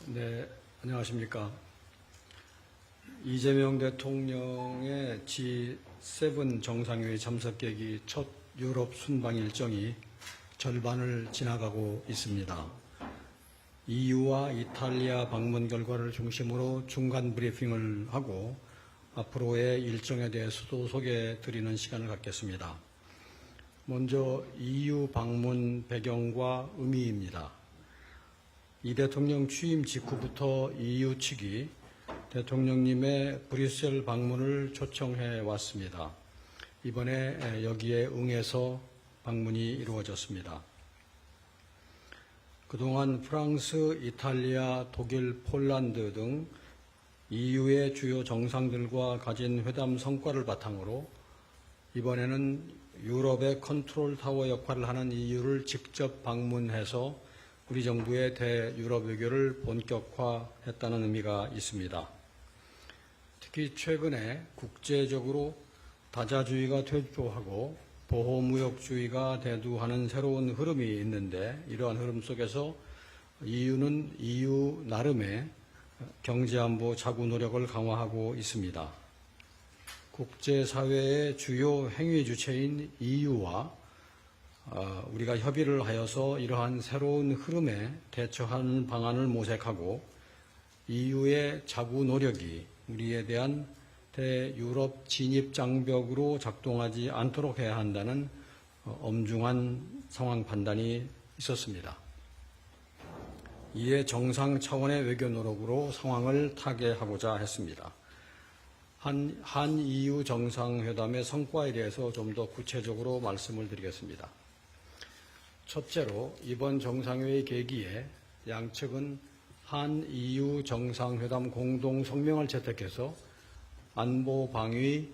네, 안녕하십니까. 이재명 대통령의 G7 정상회의 참석 계기 첫 유럽 순방 일정이 절반을 지나가고 있습니다. EU와 이탈리아 방문 결과를 중심으로 중간 브리핑을 하고 앞으로의 일정에 대해서도 소개해 드리는 시간을 갖겠습니다. 먼저 EU 방문 배경과 의미입니다. 이 대통령 취임 직후부터 EU 측이 대통령님의 브뤼셀 방문을 초청해 왔습니다. 이번에 여기에 응해서 방문이 이루어졌습니다. 그동안 프랑스, 이탈리아, 독일, 폴란드 등 EU의 주요 정상들과 가진 회담 성과를 바탕으로 이번에는 유럽의 컨트롤 타워 역할을 하는 EU를 직접 방문해서 우리 정부의 대유럽 외교를 본격화했다는 의미가 있습니다. 특히 최근에 국제적으로 다자주의가 퇴조하고 보호무역주의가 대두하는 새로운 흐름이 있는데, 이러한 흐름 속에서 EU는 EU 나름의 경제안보 자구 노력을 강화하고 있습니다. 국제사회의 주요 행위 주체인 EU와 우리가 협의를 하여서 이러한 새로운 흐름에 대처하는 방안을 모색하고 EU의 자구 노력이 우리에 대한 대유럽 진입 장벽으로 작동하지 않도록 해야 한다는 엄중한 상황 판단이 있었습니다. 이에 정상 차원의 외교 노력으로 상황을 타개하고자 했습니다. 한 EU 정상회담의 성과에 대해서 좀 더 구체적으로 말씀을 드리겠습니다. 첫째로 이번 정상회의 계기에 양측은 한 EU 정상회담 공동 성명을 채택해서 안보 방위,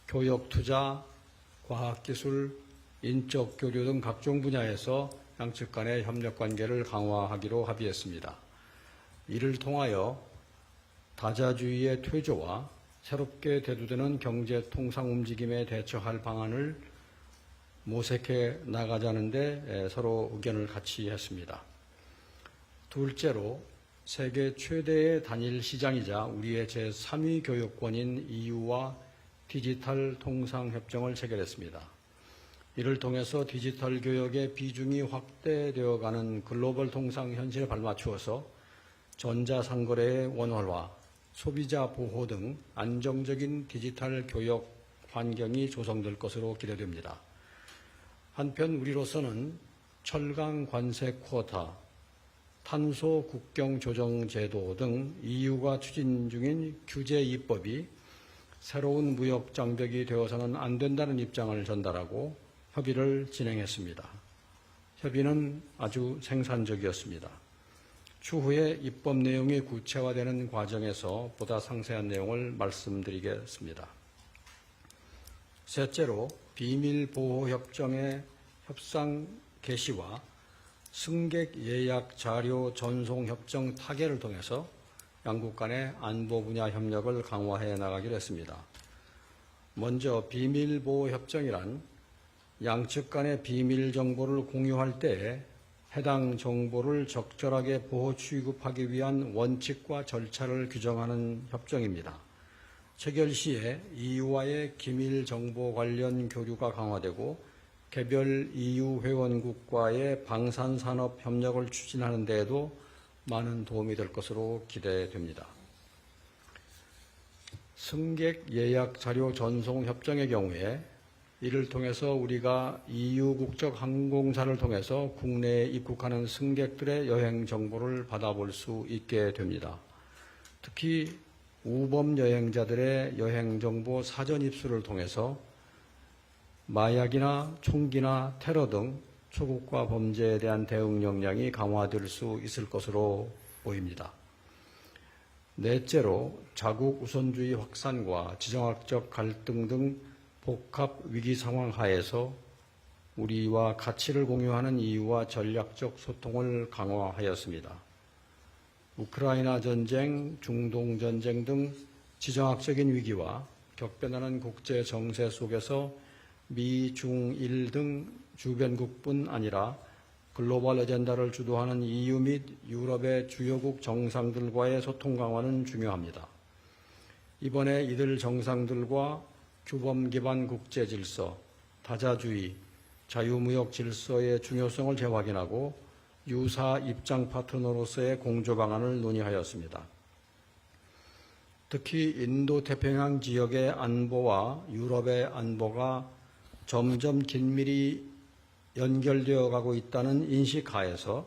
교역 투자, 과학기술, 인적 교류 등 각종 분야에서 양측 간의 협력 관계를 강화하기로 합의했습니다. 이를 통하여 다자주의의 퇴조와 새롭게 대두되는 경제 통상 움직임에 대처할 방안을 모색해 나가자는데 서로 의견을 같이 했습니다. 둘째로 세계 최대의 단일 시장이자 우리의 제3위 교역권인 EU와 디지털 통상 협정을 체결했습니다. 이를 통해서 디지털 교역의 비중이 확대되어가는 글로벌 통상 현실에 발맞추어서 전자상거래의 원활화, 소비자 보호 등 안정적인 디지털 교역 환경이 조성될 것으로 기대됩니다. 한편 우리로서는 철강 관세 쿼ota, 탄소 국경 조정 제도 등 EU가 추진 중인 규제 입법이 새로운 무역 장벽이 되어서는 안 된다는 입장을 전달하고 협의를 진행했습니다. 협의는 아주 생산적이었습니다. 추후에 입법 내용이 구체화되는 과정에서 보다 상세한 내용을 말씀드리겠습니다. 셋째로 비밀보호협정의 협상 개시와 승객 예약 자료 전송 협정 타결을 통해서 양국 간의 안보 분야 협력을 강화해 나가기로 했습니다. 먼저 비밀보호협정이란 양측 간의 비밀 정보를 공유할 때에 해당 정보를 적절하게 보호 취급하기 위한 원칙과 절차를 규정하는 협정입니다. 체결 시에 EU와의 기밀 정보 관련 교류가 강화되고 개별 EU 회원국과의 방산산업 협력을 추진하는 데에도 많은 도움이 될 것으로 기대됩니다. 승객 예약 자료 전송 협정의 경우에 이를 통해서 우리가 EU 국적 항공사를 통해서 국내에 입국하는 승객들의 여행 정보를 받아볼 수 있게 됩니다. 특히 우범 여행자들의 여행 정보 사전 입수를 통해서 마약이나 총기나 테러 등 초국가 범죄에 대한 대응 역량이 강화될 수 있을 것으로 보입니다. 넷째로 자국 우선주의 확산과 지정학적 갈등 등 복합 위기 상황 하에서 우리와 가치를 공유하는 EU와 전략적 소통을 강화하였습니다. 우크라이나 전쟁, 중동 전쟁 등 지정학적인 위기와 격변하는 국제 정세 속에서 미, 중, 일 등 주변국뿐 아니라 글로벌 어젠다를 주도하는 EU 및 유럽의 주요국 정상들과의 소통 강화는 중요합니다. 이번에 이들 정상들과 규범 기반 국제 질서, 다자주의, 자유무역 질서의 중요성을 재확인하고 유사 입장 파트너로서의 공조 방안을 논의하였습니다. 특히 인도태평양 지역의 안보와 유럽의 안보가 점점 긴밀히 연결되어 가고 있다는 인식하에서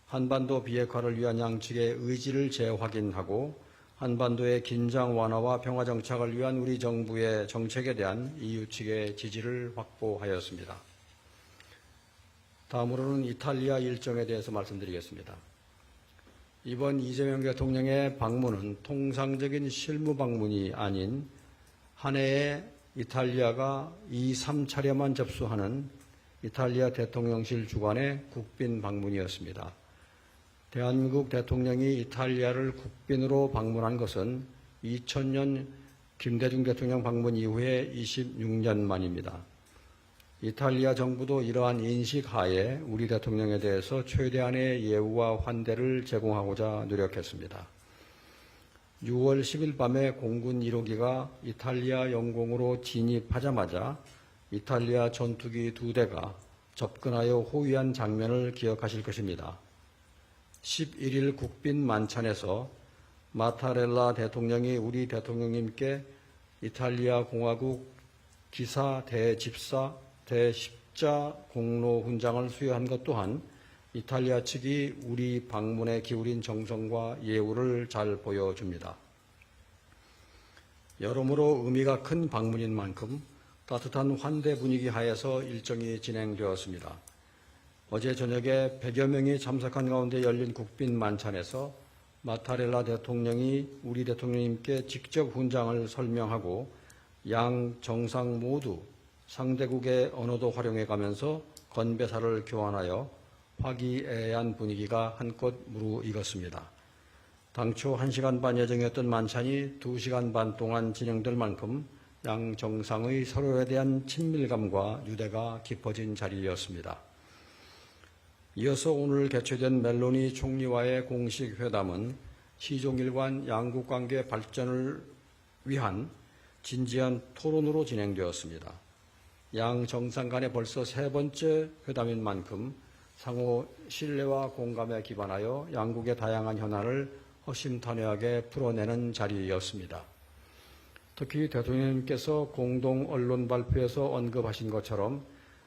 한반도 비핵화를 위한 양측의 의지를 재확인하고 한반도의 긴장 완화와 평화 정착을 위한 우리 정부의 정책에 대한 EU 측의 지지를 확보하였습니다. 다음으로는 이탈리아 일정에 대해서 말씀드리겠습니다. 이번 이재명 대통령의 방문은 통상적인 실무 방문이 아닌 한 해에 이탈리아가 2, 3차례만 접수하는 이탈리아 대통령실 주관의 국빈 방문이었습니다. 대한민국 대통령이 이탈리아를 국빈으로 방문한 것은 2000년 김대중 대통령 방문 이후에 26년 만입니다. 이탈리아 정부도 이러한 인식 하에 우리 대통령에 대해서 최대한의 예우와 환대를 제공하고자 노력했습니다. 6월 10일 밤에 공군 1호기가 이탈리아 영공으로 진입하자마자 이탈리아 전투기 2대가 접근하여 호위한 장면을 기억하실 것입니다. 11일 국빈 만찬에서 마타렐라 대통령이 우리 대통령님께 이탈리아 공화국 기사 대집사 대십자 공로 훈장을 수여한 것 또한 이탈리아 측이 우리 방문에 기울인 정성과 예우를 잘 보여줍니다. 여러모로 의미가 큰 방문인 만큼 따뜻한 환대 분위기 하에서 일정이 진행되었습니다. 어제 저녁에 100여 명이 참석한 가운데 열린 국빈 만찬에서 마타렐라 대통령이 우리 대통령님께 직접 훈장을 설명하고 양 정상 모두 상대국의 언어도 활용해 가면서 건배사를 교환하여 화기애애한 분위기가 한껏 무르익었습니다. 당초 1시간 반 예정이었던 만찬이 2시간 반 동안 진행될 만큼 양 정상의 서로에 대한 친밀감과 유대가 깊어진 자리였습니다. 이어서 오늘 개최된 멜로니 총리와의 공식 회담은 시종일관 양국 관계 발전을 위한 진지한 토론으로 진행되었습니다. 양 정상 간에 벌써 3번째 회담인 만큼 상호 신뢰와 공감에 기반하여 양국의 다양한 현안을 허심탄회하게 풀어내는 자리였습니다. 특히 대통령님께서 공동 언론 발표에서 언급하신 것처럼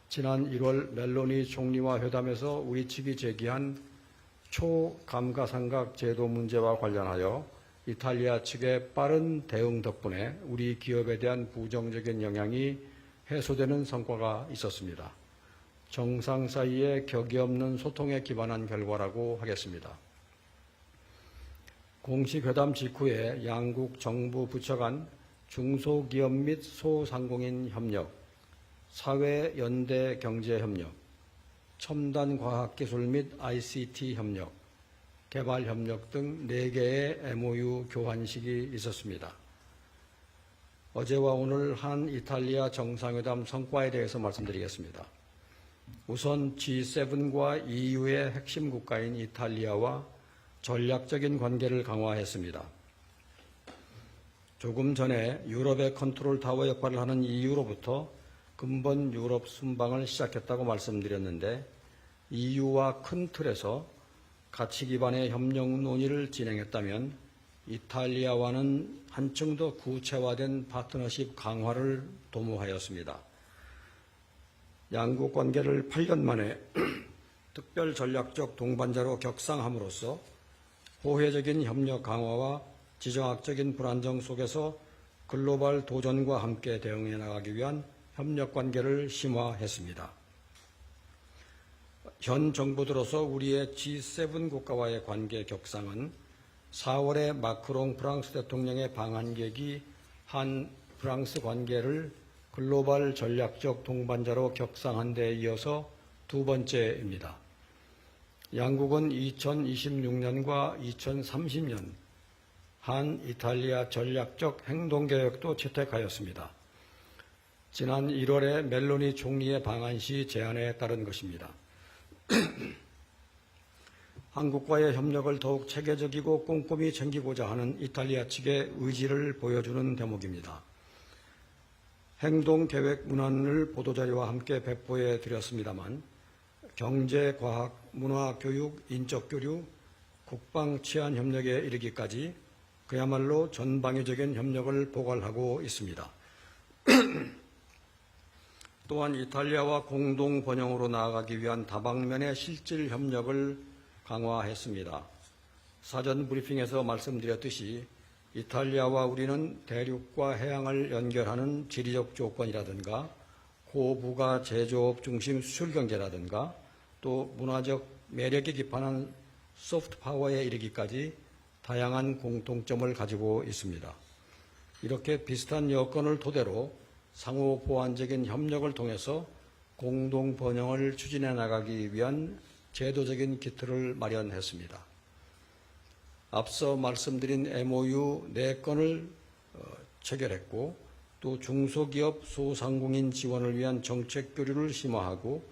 지난 1월 멜로니 총리와 회담에서 우리 측이 제기한 초감가상각 제도 문제와 관련하여 이탈리아 측의 빠른 대응 덕분에 우리 기업에 대한 부정적인 영향이 해소되는 성과가 있었습니다. 정상 사이의 격이 없는 소통에 기반한 결과라고 하겠습니다. 공식 회담 직후에 양국 정부 부처 간 중소기업 및 소상공인 협력, 사회연대 경제협력, 첨단과학기술 및 ICT 협력, 개발협력 등 4개의 MOU 교환식이 있었습니다. 어제와 오늘 한 이탈리아 정상회담 성과에 대해서 말씀드리겠습니다. 우선 G7과 EU의 핵심 국가인 이탈리아와 전략적인 관계를 강화했습니다. 조금 전에 유럽의 컨트롤 타워 역할을 하는 EU로부터 근본 유럽 순방을 시작했다고 말씀드렸는데 EU와 큰 틀에서 가치 기반의 협력 논의를 진행했다면 이탈리아와는 한층 더 구체화된 파트너십 강화를 도모하였습니다. 양국 관계를 8년 만에 특별 전략적 동반자로 격상함으로써 호혜적인 협력 강화와 지정학적인 불안정 속에서 글로벌 도전과 함께 대응해 나가기 위한 협력 관계를 심화했습니다. 현 정부 들어서 우리의 G7 국가와의 관계 격상은 4월에 마크롱 프랑스 대통령의 방한객이 한 프랑스 관계를 글로벌 전략적 동반자로 격상한 데 이어서 2번째입니다. 양국은 2026년과 2030년 한 이탈리아 전략적 행동계획도 채택하였습니다. 지난 1월에 멜로니 총리의 방한 시 제안에 따른 것입니다. 한국과의 협력을 더욱 체계적이고 꼼꼼히 챙기고자 하는 이탈리아 측의 의지를 보여주는 대목입니다. 행동계획 문안을 보도자료와 함께 배포해 드렸습니다만 경제, 과학, 문화, 교육, 인적교류, 국방, 치안 협력에 이르기까지 그야말로 전방위적인 협력을 포괄하고 있습니다. 또한 이탈리아와 공동 번영으로 나아가기 위한 다방면의 실질 협력을 강화했습니다. 사전 브리핑에서 말씀드렸듯이 이탈리아와 우리는 대륙과 해양을 연결하는 지리적 조건이라든가 고부가 제조업 중심 수출 경제라든가 또 문화적 매력이 기반한 소프트 파워에 이르기까지 다양한 공통점을 가지고 있습니다. 이렇게 비슷한 여건을 토대로 상호 보완적인 협력을 통해서 공동 번영을 추진해 나가기 위한 제도적인 기틀을 마련했습니다. 앞서 말씀드린 MOU 4건을 체결했고 또 중소기업 소상공인 지원을 위한 정책 교류를 심화하고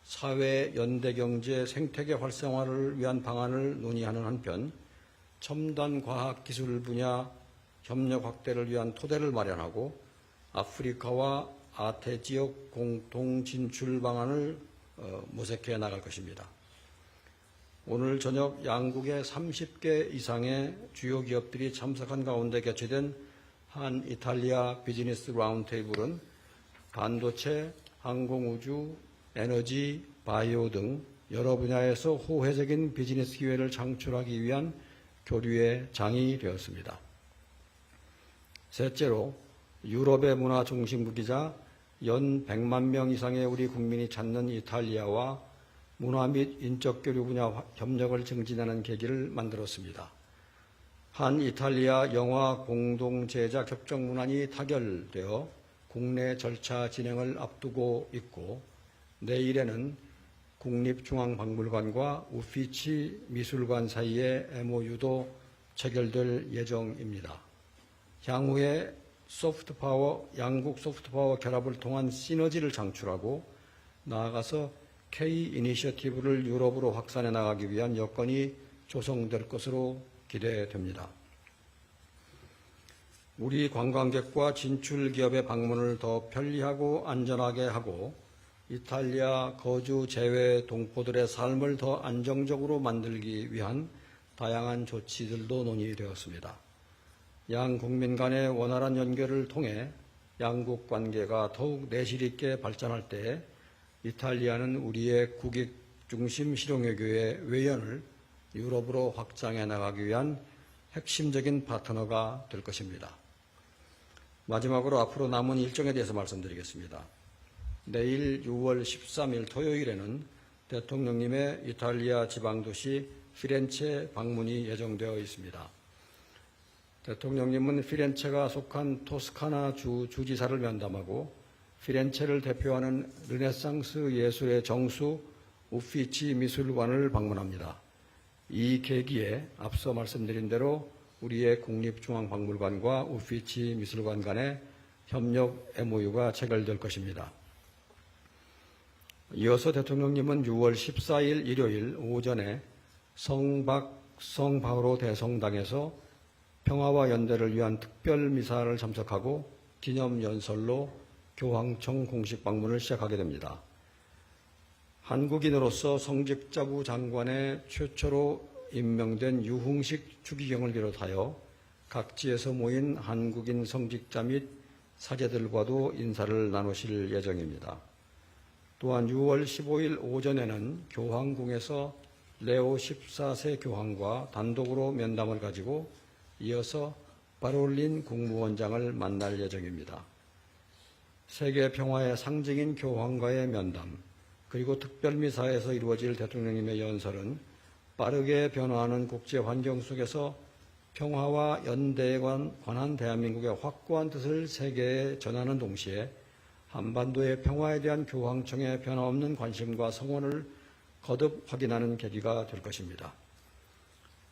사회 연대경제 생태계 활성화를 위한 방안을 논의하는 한편 첨단 과학 기술 분야 협력 확대를 위한 토대를 마련하고 아프리카와 아태 지역 공동 진출 방안을 모색해 나갈 것입니다. 오늘 저녁 양국의 30개 이상의 주요 기업들이 참석한 가운데 개최된 한 이탈리아 비즈니스 라운드테이블은 반도체, 항공우주, 에너지, 바이오 등 여러 분야에서 호혜적인 비즈니스 기회를 창출하기 위한 교류의 장이 되었습니다. 셋째로 유럽의 문화 중심국이자 연 100만 명 이상의 우리 국민이 찾는 이탈리아와 문화 및 인적 교류 분야 협력을 증진하는 계기를 만들었습니다. 한 이탈리아 영화 공동 제작 협정 문안이 타결되어 국내 절차 진행을 앞두고 있고 내일에는 국립중앙박물관과 우피치 미술관 사이의 MOU도 체결될 예정입니다. 향후에 양국 소프트파워 결합을 통한 시너지를 창출하고 나아가서 K-이니셔티브를 유럽으로 확산해 나가기 위한 여건이 조성될 것으로 기대됩니다. 우리 관광객과 진출 기업의 방문을 더 편리하고 안전하게 하고 이탈리아 거주 재외 동포들의 삶을 더 안정적으로 만들기 위한 다양한 조치들도 논의되었습니다. 양 국민 간의 원활한 연결을 통해 양국 관계가 더욱 내실 있게 발전할 때 이탈리아는 우리의 국익 중심 실용외교의 외연을 유럽으로 확장해 나가기 위한 핵심적인 파트너가 될 것입니다. 마지막으로 앞으로 남은 일정에 대해서 말씀드리겠습니다. 내일 6월 13일 토요일에는 대통령님의 이탈리아 지방도시 피렌체 방문이 예정되어 있습니다. 대통령님은 피렌체가 속한 토스카나 주 주지사를 면담하고 피렌체를 대표하는 르네상스 예술의 정수 우피치 미술관을 방문합니다. 이 계기에 앞서 말씀드린 대로 우리의 국립중앙박물관과 우피치 미술관 간의 협력 MOU가 체결될 것입니다. 이어서 대통령님은 6월 14일 일요일 오전에 성바오로 대성당에서 평화와 연대를 위한 특별 미사를 참석하고 기념연설로 교황청 공식 방문을 시작하게 됩니다. 한국인으로서 성직자부 장관의 최초로 임명된 유흥식 추기경을 비롯하여 각지에서 모인 한국인 성직자 및 사제들과도 인사를 나누실 예정입니다. 또한 6월 15일 오전에는 교황궁에서 레오 14세 교황과 단독으로 면담을 가지고 이어서 바롤린 국무원장을 만날 예정입니다. 세계 평화의 상징인 교황과의 면담, 그리고 특별미사에서 이루어질 대통령님의 연설은 빠르게 변화하는 국제 환경 속에서 평화와 연대에 관한 대한민국의 확고한 뜻을 세계에 전하는 동시에 한반도의 평화에 대한 교황청의 변함없는 관심과 성원을 거듭 확인하는 계기가 될 것입니다.